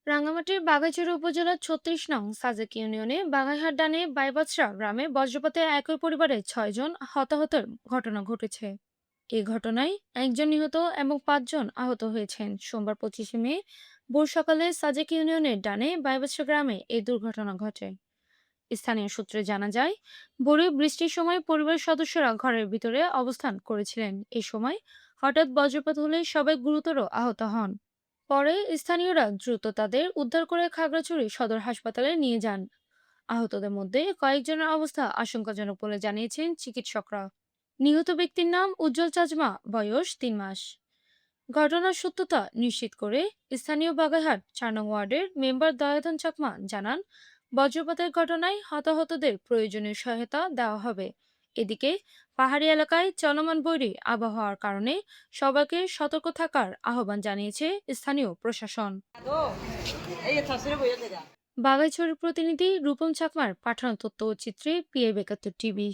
রাঙ্গামাটির বাঘাইছড়ি উপজেলার ৩৬ নং সাজেক ইউনিয়নে বাঘাইহাট ডানে বাইবাছড়া গ্রামে বজ্রপাতে একই পরিবারের ৬ জন হতাহতের ঘটনা ঘটেছে। এই ঘটনায় একজন নিহত এবং ৫ জন আহত হয়েছেন। সোমবার ২৫শে মে ভোর সকালে সাজেক ইউনিয়নের ডানে বাইবাছড়া গ্রামে এই দুর্ঘটনা ঘটে। স্থানীয় সূত্রে জানা যায়, ভোরে বৃষ্টির সময় পরিবারের সদস্যরা ঘরের ভিতরে অবস্থান করেছিলেন। এই সময় হঠাৎ বজ্রপাত হলে সবাই গুরুতর আহত হন। পরে স্থানীয়রা দ্রুত তাদের উদ্ধার করে খাগড়াছড়ি সদর হাসপাতালে নিয়ে যান। আহতদের মধ্যে কয়েকজনের অবস্থা আশঙ্কাজনক বলে জানিয়েছেন চিকিৎসকরা। নিহত ব্যক্তির নাম উজ্জ্বল চাজমা, বয়স ৩ মাস। ঘটনার সত্যতা নিশ্চিত করে স্থানীয় বাগেরহাট ৪ নং ওয়ার্ডের মেম্বার দয়াধন চাকমা জানান, বজ্রপাতের ঘটনায় হতাহতদের প্রয়োজনীয় সহায়তা দেওয়া হবে। এদিকে পাহাড়ি এলাকায় চলমান বৈরী আবহাওয়ার কারণে সবাইকে সতর্ক থাকার আহ্বান জানিয়েছে স্থানীয় প্রশাসন। বাগাইছড়ির প্রতিনিধি রূপম চাকমার পাঠানো তথ্য ও চিত্রে PA ৭২ টিভি।